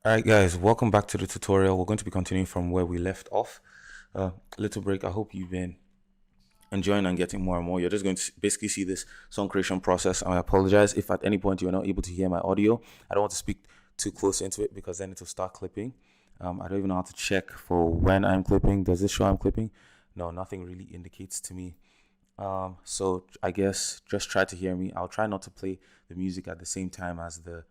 Alright guys, welcome back to the tutorial. We're going to be continuing from where we left off. Little break. I hope you've been enjoying and getting more and more. You're just going to basically see this song creation process. I apologize if at any point you're not able to hear my audio. I don't want to speak too close into it because then it will start clipping. I don't even know how to check for when I'm clipping. Does this show I'm clipping? No, nothing really indicates to me. So I guess just try to hear me. I'll try not to play the music at the same time as the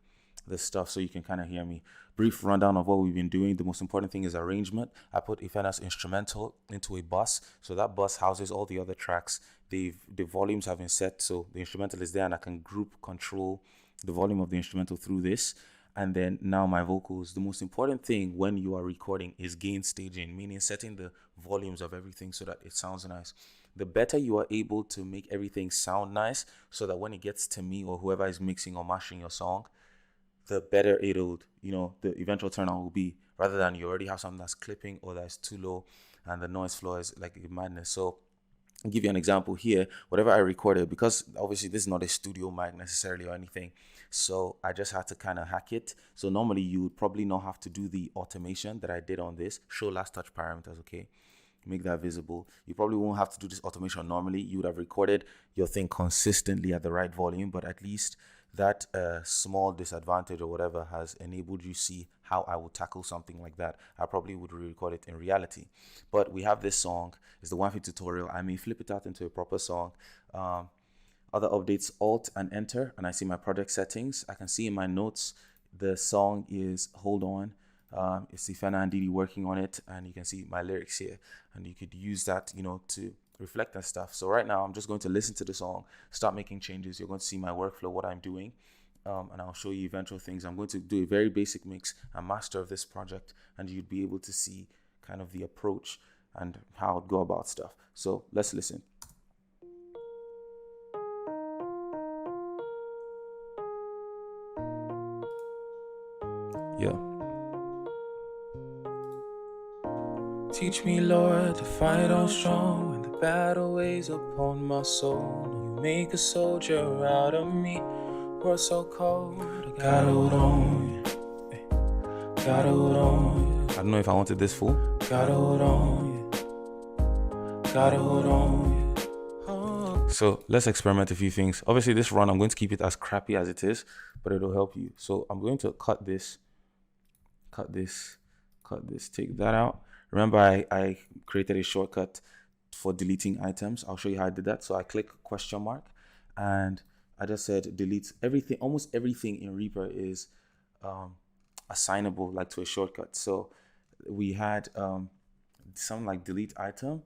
stuff so you can kind of hear me. Brief rundown of what we've been doing. The most important thing is arrangement. I put Ifena's instrumental into a bus, so that bus houses all the other tracks. The volumes have been set, so the instrumental is there and I can group control the volume of the instrumental through this. And then now my vocals. The most important thing when you are recording is gain staging, meaning setting the volumes of everything so that it sounds nice. The better you are able to make everything sound nice, so that when it gets to me or whoever is mixing or mashing your song, the better it'll, the eventual turnout will be, rather than you already have something that's clipping or that's too low and the noise floor is like madness. So I'll give you an example here. Whatever I recorded, because obviously this is not a studio mic necessarily or anything, so I just had to kind of hack it. So normally you would probably not have to do the automation that I did on this. Show last touch parameters, okay? Make that visible. You probably won't have to do this automation normally. You would have recorded your thing consistently at the right volume, but at least that small disadvantage or whatever has enabled you see how I would tackle something like that. I probably would re-record it in reality. But we have this song. It's the Wanfy tutorial. I may flip it out into a proper song. Other updates, Alt and Enter, and I see my project settings. I can see in my notes the song is Hold On. It's Ifena and Didi working on it, and you can see my lyrics here, and you could use that, to reflect that stuff. So right now I'm just going to listen to the song, start making changes. You're going to see my workflow, what I'm doing, and I'll show you eventual things. I'm going to do a very basic mix and master of this project, and you'd be able to see kind of the approach and how I'd go about stuff. So let's listen. Yeah. Teach me, Lord, to fight on strong when the battle weighs upon my soul. No, you make a soldier out of me. We're so cold. I got hold on you. Got hold on you. I don't know if I wanted this full. Got hold on you. Got hold on you. So let's experiment a few things. Obviously, this run, I'm going to keep it as crappy as it is, but it'll help you. So I'm going to cut this, take that out. Remember, I created a shortcut for deleting items. I'll show you how I did that. So I click question mark and I just said delete everything. Almost everything in Reaper is assignable like to a shortcut. So we had something like delete item,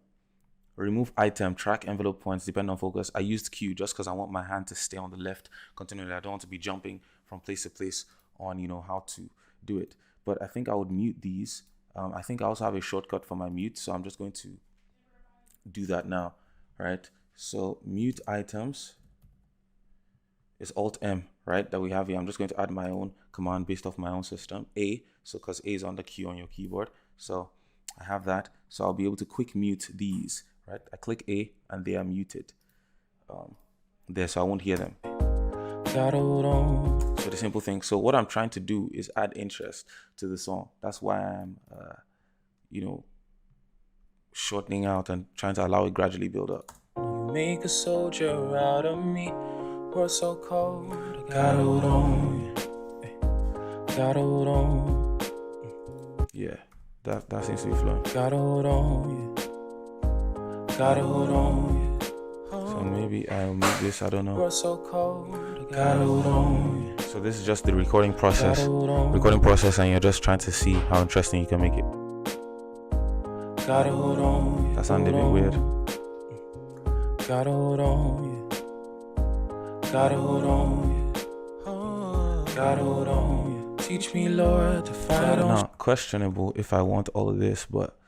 remove item, track envelope points, depend on focus. I used Q just because I want my hand to stay on the left continually. I don't want to be jumping from place to place on how to do it. But I think I would mute these. I think I also have a shortcut for my mute, so I'm just going to do that now, right? So mute items is Alt M, right, that we have here. I'm just going to add my own command based off my own system, A, so because A is on the Q on your keyboard. So I have that, so I'll be able to quick mute these, right? I click A and they are muted there, so I won't hear them. So the simple thing. So what I'm trying to do is add interest to the song. That's why I'm, shortening out and trying to allow it gradually build up. You make a soldier out of me. We're so cold. Got hold on. Got hold on. Yeah, that seems to be flowing. Got hold on. Got hold on. So maybe I'll make this. I don't know. We're so cold. So this is just the recording process, and you're just trying to see how interesting you can make it. That sounded a bit weird. Teach me, Lord, to fight on. Now, questionable if I want all of this, but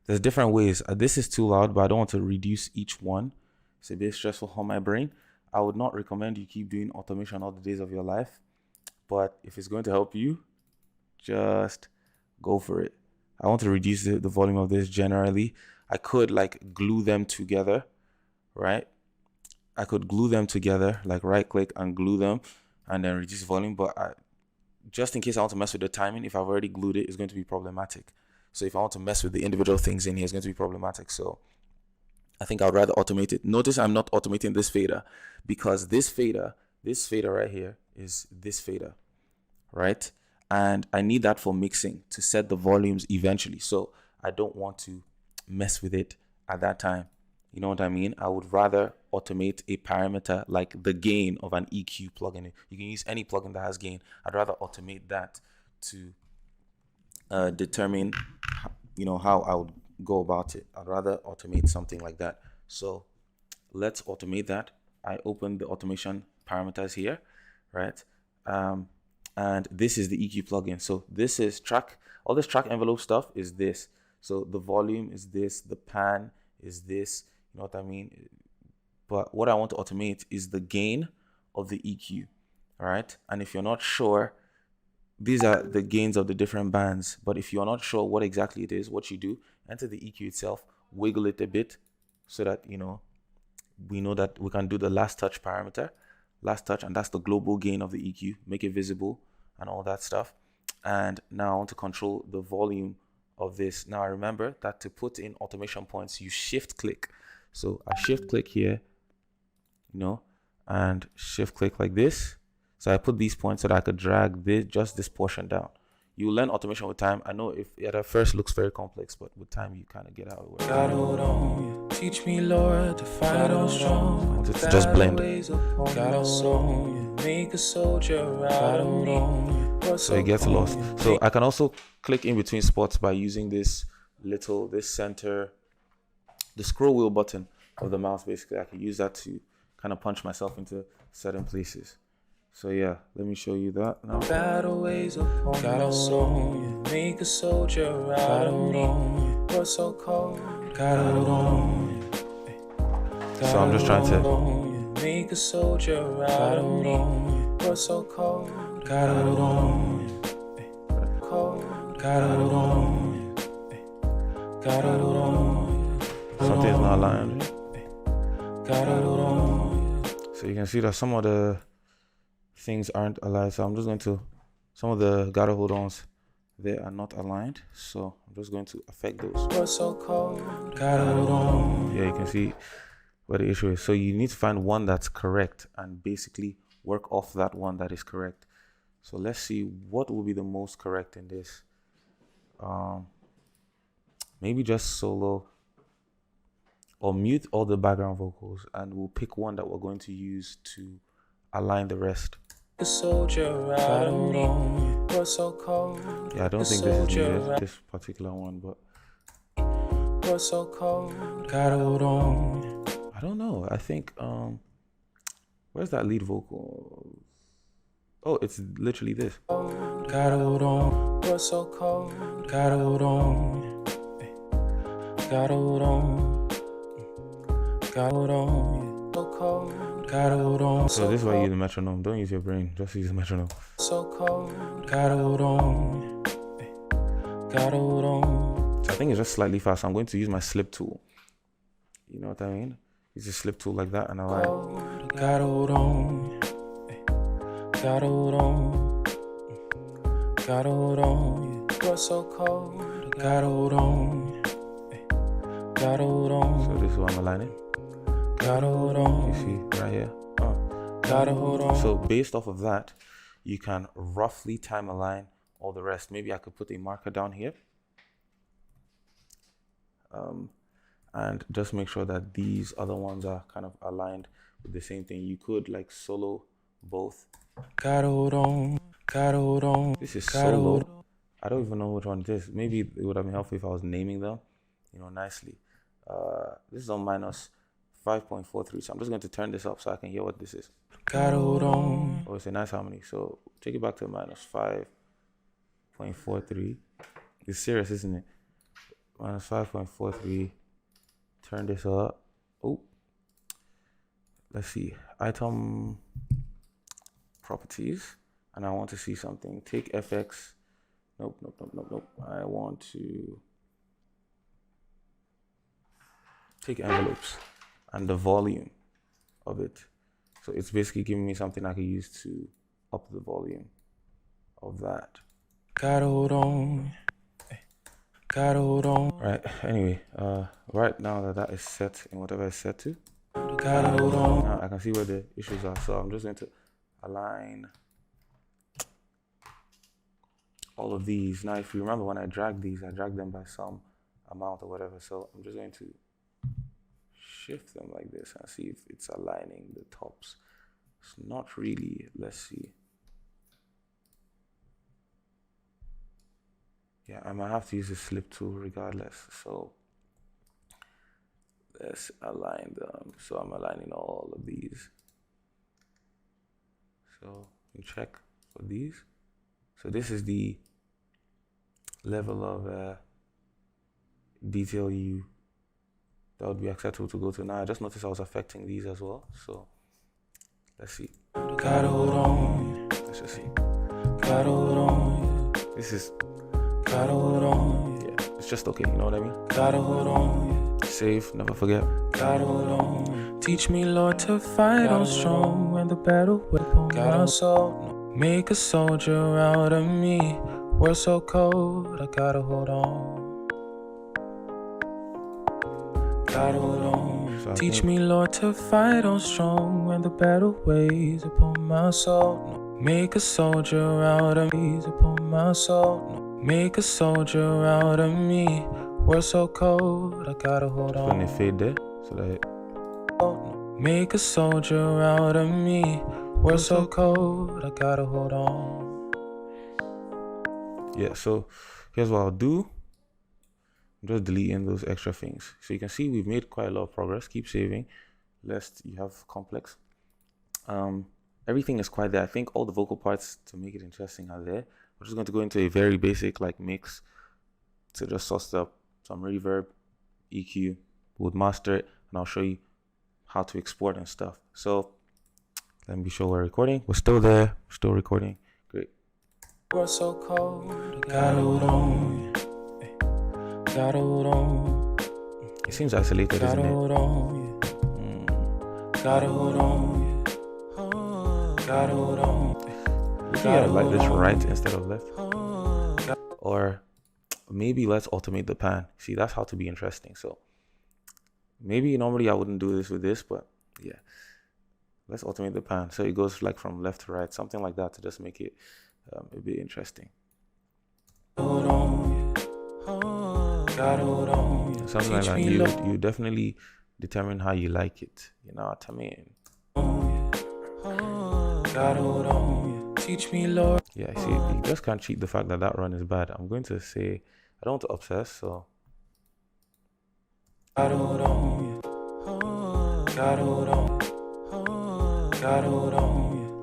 there's different ways. This is too loud, but I don't want to reduce each one. It's a bit stressful on my brain. I would not recommend you keep doing automation all the days of your life, but if it's going to help you, just go for it. I want to reduce the volume of this generally. I could like glue them together, right? I could glue them together, like right click and glue them and then reduce volume, but just in case I want to mess with the timing, if I've already glued it, it's going to be problematic. So if I want to mess with the individual things in here, it's going to be problematic. So I think I'd rather automate it. Notice I'm not automating this fader, because this fader right here is this fader, right? And I need that for mixing to set the volumes eventually. So I don't want to mess with it at that time. You know what I mean? I would rather automate a parameter like the gain of an EQ plugin. You can use any plugin that has gain. I'd rather automate that to determine, how I would go about it. I'd rather automate something like that. So let's automate that. I open the automation parameters here, right? And this is the EQ plugin. So this is track. All this track envelope stuff is this. So the volume is this. The pan is this. You know what I mean? But what I want to automate is the gain of the EQ, all right? And if you're not sure, these are the gains of the different bands. But if you're not sure what exactly it is, what you do, enter the EQ itself, wiggle it a bit so that, we know that we can do the last touch parameter, and that's the global gain of the EQ, make it visible and all that stuff. And now I want to control the volume of this. Now I remember that to put in automation points, you shift click. So I shift click here, and shift click like this. So I put these points so that I could drag just this portion down. You learn automation with time. I know it at first looks very complex, but with time you kind of get how it works. Got hold on, teach me, Lord, to fight on strong. It's just blend. Got hold on, make a soldier out of me. So it gets lost. So I can also click in between spots by using this center, the scroll wheel button of the mouse. Basically, I can use that to kind of punch myself into certain places. So yeah, let me show you that now. Battle ways upon my soul, make a soldier out of me. What's so cold? Got it on. So I'm just trying to make a soldier out of me. What's so cold? Got it on. Cold. Got it on. Got it on. Something's not aligned. Got it on. So you can see that some of the things aren't aligned, so I'm just going to, some of the gotta hold ons, they are not aligned, so I'm just going to affect those. So cold, gotta hold on. Yeah, you can see where the issue is. So you need to find one that's correct and basically work off that one that is correct. So let's see what will be the most correct in this. Maybe just solo, or mute all the background vocals, and we'll pick one that we're going to use to align the rest. The soldier out of me. What's so cold? Yeah, I don't think this is needed, this particular one, but what's so cold? Gotta hold on. I don't know. I think where's that lead vocal? Oh, it's literally this. Gotta hold on. What's so cold? Gotta hold on. Gotta hold on. Gotta hold on. So cold. Gotta hold on. So this is why you use the metronome. Don't use your brain. Just use the metronome. So cold. Gotta hold on. Gotta hold on. So I think it's just slightly fast. I'm going to use my slip tool. You know what I mean? Use the slip tool like that, and I like. Gotta hold on. Gotta hold on. Gotta hold on. You're so cold. Gotta hold on. Gotta hold on. So this is what I'm aligning. Gotta hold on. You see right here. Gotta hold on. So based off of that, you can roughly time align all the rest. Maybe I could put a marker down here. And just make sure that these other ones are kind of aligned with the same thing. You could like solo both. Gotta hold on. Gotta hold on. This is solo. I don't even know which one it is. Maybe it would have been helpful if I was naming them, nicely. This is on minus 5.43, so I'm just going to turn this up so I can hear what this is. Gotta hold on. Oh, it's a nice harmony. So take it back to minus 5.43. It's serious, isn't it? Minus 5.43. Turn this up. Oh, let's see. Item properties, and I want to see something. Take FX. Nope. I want to take envelopes and the volume of it. So it's basically giving me something I can use to up the volume of that. Gotta hold on. Gotta hold on. Right, anyway, right now that is set in whatever it's set to, gotta hold on. Now I can see where the issues are, so I'm just going to align all of these. Now, if you remember when I dragged these, I dragged them by some amount or whatever, so I'm just going to shift them like this and see if it's aligning the tops. It's not really. Let's see. Yeah, I might have to use the slip tool regardless. So let's align them. So I'm aligning all of these. So you check for these. So this is the level of detail that would be acceptable to go to. Now I just noticed I was affecting these as well. So let's see. Gotta hold on. Let's just see. Gotta hold on. This is gotta hold on. Yeah, it's just okay, you know what I mean? Gotta hold on. Save, never forget. Gotta hold on. Teach me, Lord, to fight on strong when the battle whip on my soul. Make a soldier out of me. We're so cold, I gotta hold on. Gotta hold on. So teach me, Lord, to fight on strong when the battle weighs upon my soul. Make a soldier out of me, upon my soul. Make a soldier out of me. We're so cold, I gotta hold on. When they fade there, so that make a soldier out of me. We're so cold, I gotta hold on. Yeah, so here's what I'll do. I'm just deleting those extra things. So you can see we've made quite a lot of progress. Keep saving, lest you have complex. Everything is quite there. I think all the vocal parts to make it interesting are there. We're just going to go into a very basic like mix to just suss up some reverb, EQ, we'll master it, and I'll show you how to export and stuff. So let me be sure we're recording. We're still there, we're still recording. Great. We're so cold, gotta hold on. Gotta hold on. It seems isolated, isn't it? Gotta hold on. Gotta hold on. Gotta hold on. Yeah, like this right instead of left. Or maybe let's automate the pan. See, that's how to be interesting. So maybe normally I wouldn't do this with this, but yeah. Let's automate the pan. So it goes like from left to right, something like that to just make it a bit interesting. Hold on. Hold on. Something like that. You definitely determine how you like it. You know what I mean? Hold on. Teach me, Lord. Yeah, see, you just can't cheat the fact that that run is bad. I'm going to say, I don't want to obsess, so. Hold on. Hold on. Hold on.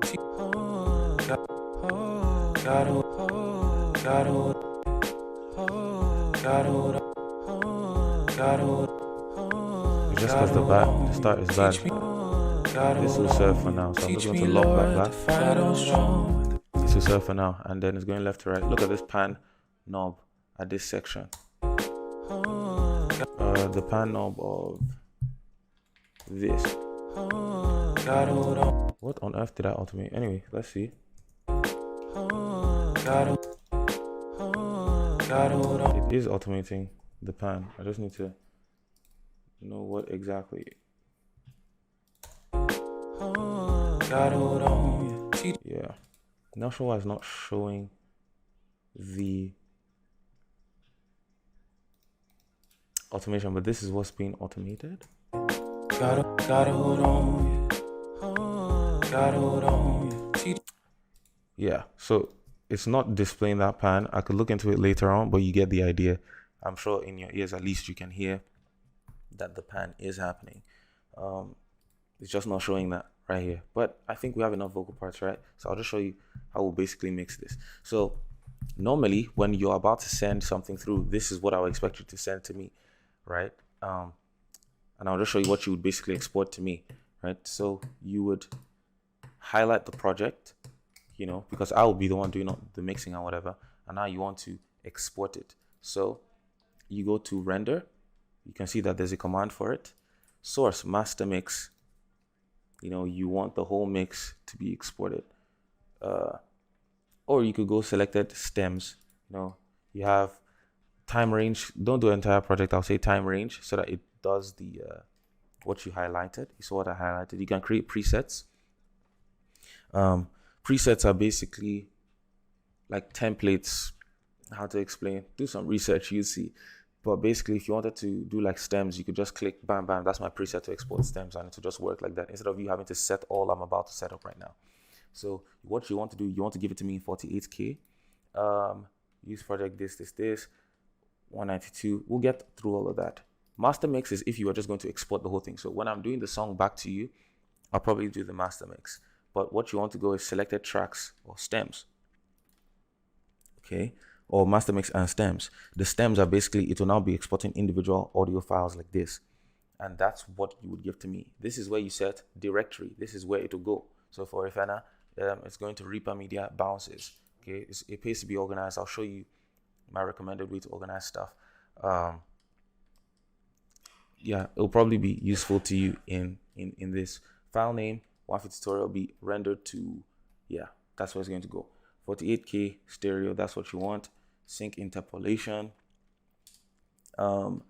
Just because the start is bad. This will serve for now, so I'm just going to lock that. This will serve for now, and then it's going left to right. Look at this pan knob at this section. The pan knob of this. What on earth did I automate? Anyway, let's see. It is automating the pan. I just need to know what exactly. Yeah. Not sure why it's not showing the automation, but this is what's being automated. Gotta hold on. Gotta hold on. Yeah, so it's not displaying that pan. I could look into it later on, but you get the idea. I'm sure in your ears at least you can hear that the pan is happening. It's just not showing that right here. But I think we have enough vocal parts, right? So I'll just show you how we'll basically mix this. So normally when you're about to send something through, this is what I would expect you to send to me, right? And I'll just show you what you would basically export to me, right? So you would highlight the project, you know, because I will be the one doing the mixing or whatever. And now you want to export it. So you go to render. You can see that there's a command for it. Source, master mix. You know, you want the whole mix to be exported. Or you could go selected stems. You have time range. Don't do entire project. I'll say time range so that it does the what you highlighted. You saw what I highlighted. You can create presets. Presets are basically like templates. How to explain? Do some research, you see. But basically, if you wanted to do like stems, you could just click bam bam. That's my preset to export stems, and it will just work like that instead of you having to set all I'm about to set up right now. So what you want to do, you want to give it to me in 48K. Use project this 192. We'll get through all of that. Master mix is if you are just going to export the whole thing. So when I'm doing the song back to you, I'll probably do the master mix. But what you want to go is selected tracks or stems. Okay, or master mix and stems. The stems are basically, it will now be exporting individual audio files like this. And that's what you would give to me. This is where you set directory. This is where it will go. So for Ifena, it's going to Reaper Media bounces. Okay, it pays to be organized. I'll show you my recommended way to organize stuff. Yeah, it'll probably be useful to you in this file name. Wanfy tutorial be rendered to, yeah, that's where it's going to go. 48K stereo, that's what you want. Sync interpolation. Don't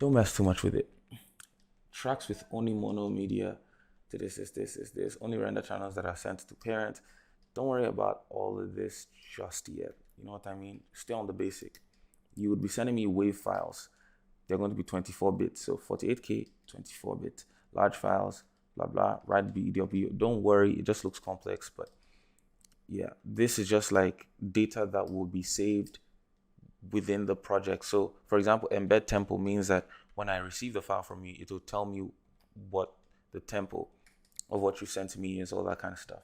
mess too much with it. Tracks with only mono media. This. Only render channels that are sent to parent. Don't worry about all of this just yet. You know what I mean? Stay on the basic. You would be sending me WAV files. They're going to be 24 bits. So 48K, 24 bit. Large files, blah, blah. Write BW. Don't worry. It just looks complex. But yeah, this is just like data that will be saved within the project. So for example, embed tempo means that when I receive the file from you, it will tell me what the tempo of what you sent to me is, all that kind of stuff.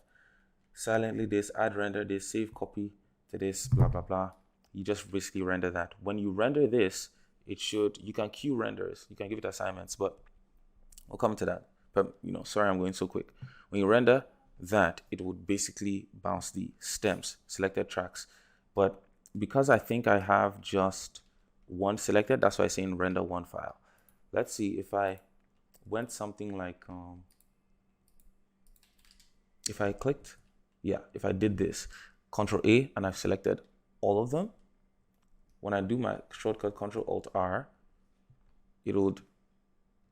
Silently this, add render this, save copy to this, blah, blah, blah. You just basically render that. When you render this, you can queue renders, you can give it assignments, but we'll come to that. But sorry, I'm going so quick. When you render that, it would basically bounce the stems, selected tracks. But because I think I have just one selected, that's why I'm saying render one file. Let's see if I went something like, if I clicked, if I did this, Control A, and I've selected all of them, when I do my shortcut Control Alt R, it would,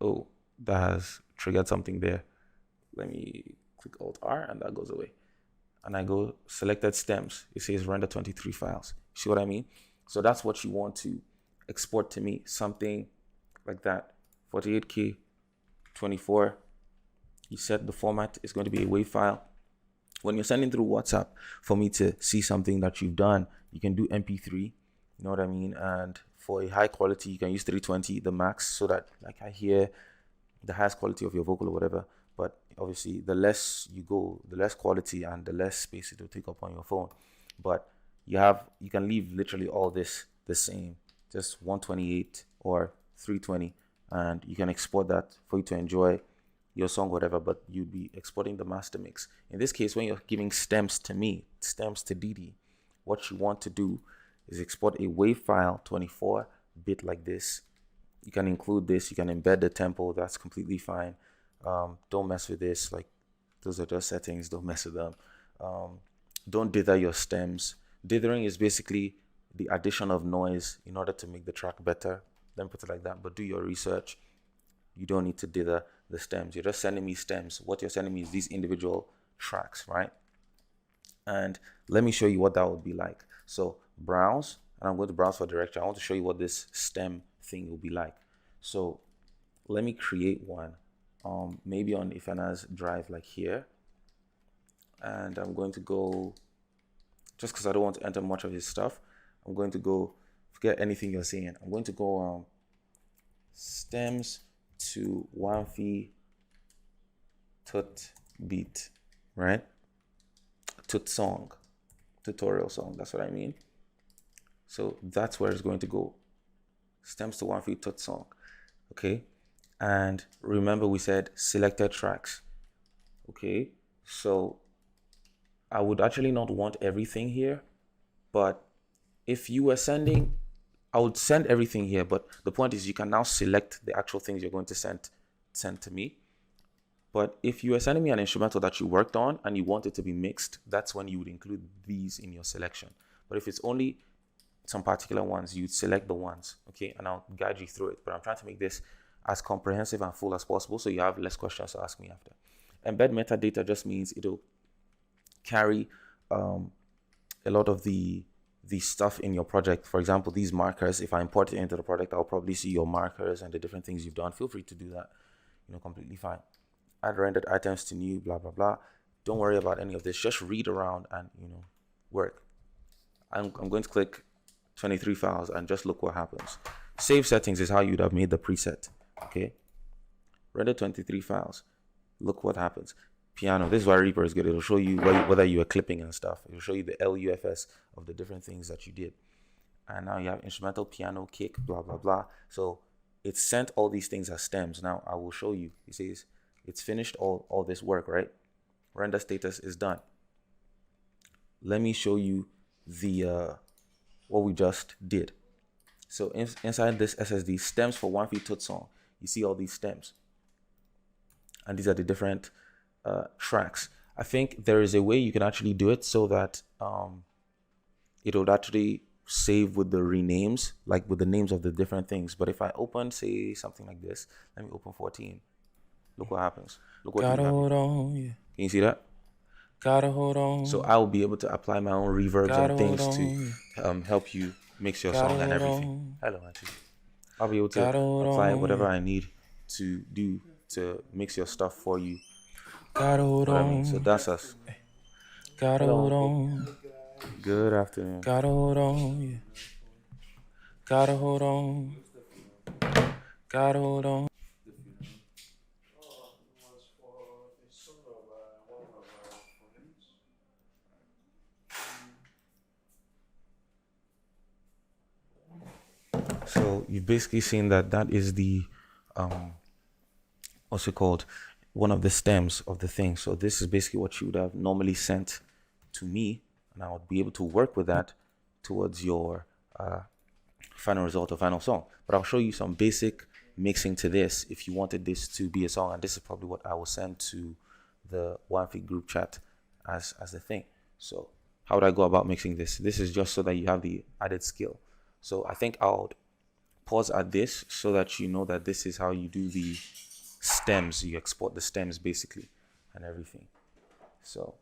oh, that has triggered something there. Let me click Alt R and that goes away. And I go selected stems. It says render 23 files. See what I mean? So that's what you want to export to me, something like that. 48K, 24. You set the format. It's going to be a WAV file. When you're sending through WhatsApp for me to see something that you've done, you can do MP3. You know what I mean? And for a high quality, you can use 320, the max, so that like I hear the highest quality of your vocal or whatever. But obviously, the less you go, the less quality and the less space it will take up on your phone. But you can leave literally all this the same, just 128 or 320, and you can export that for you to enjoy your song, whatever. But you'd be exporting the master mix. In this case, when you're giving stems to me, stems to Didi, what you want to do is export a WAV file, 24-bit like this. You can include this. You can embed the tempo. That's completely fine. Don't mess with this. Like, those are just settings. Don't mess with them. Don't dither your stems. Dithering is basically the addition of noise in order to make the track better. Let me put it like that. But do your research. You don't need to dither the stems. You're just sending me stems. What you're sending me is these individual tracks, right? And let me show you what that would be like. So browse, and I'm going to browse for directory. I want to show you what this stem thing will be like. So let me create one, maybe on Ifeana's drive like here. And I'm going to go, just because I don't want to enter much of his stuff, I'm going to go, forget anything you're saying. I'm going to go stems to Wanfy tut beat, right? Tut song, tutorial song, that's what I mean. So that's where it's going to go. Stems to Wanfy tut song, okay? And remember we said selected tracks, okay? So I would actually not want everything here, but if you were sending, I would send everything here, but the point is you can now select the actual things you're going to send to me. But if you are sending me an instrumental that you worked on and you want it to be mixed, that's when you would include these in your selection. But if it's only some particular ones, you'd select the ones, okay? And I'll guide you through it. But I'm trying to make this as comprehensive and full as possible so you have less questions to ask me after. Embed metadata just means it'll carry a lot of the stuff in your project. For example, these markers, if I import it into the project, I'll probably see your markers and the different things you've done. Feel free to do that, completely fine. Add rendered items to new, blah, blah, blah. Don't worry about any of this. Just read around and, work. I'm going to click 23 files and just look what happens. Save settings is how you'd have made the preset, okay? Render 23 files. Look what happens. Piano, this is why Reaper is good. It'll show you whether you are clipping and stuff. It'll show you the LUFS of the different things that you did. And now you have instrumental, piano, kick, blah, blah, blah. So it's sent all these things as stems. Now I will show you. It says it's finished all this work, right? Render status is done. Let me show you the what we just did. So inside this SSD, stems for Wanfy Tut song, you see all these stems. And these are the different tracks. I think there is a way you can actually do it so that it would actually save with the renames, like with the names of the different things. But if I open, say, something like this, let me open 14. Look what happens. Look what Gotta hold on, yeah. Can you see that? Gotta hold on. So I'll be able to apply my own reverbs and things to help you mix your song and everything. Hello, Auntie. I'll be able to apply whatever I need to do to mix your stuff for you. Gotta hold on. So that's us. Gotta hold on. Good afternoon. Gotta hold on, yeah. Gotta hold on. Gotta hold on. So you've basically seen that is the what's it called? One of the stems of the thing. So this is basically what you would have normally sent to me, and I would be able to work with that towards your final result or final song. But I'll show you some basic mixing to this if you wanted this to be a song, and this is probably what I will send to the Wanfy group chat as the thing. So how would I go about mixing this? This is just so that you have the added skill. So I think I'll pause at this so that you know that this is how you do the stems. You export the stems basically and everything. So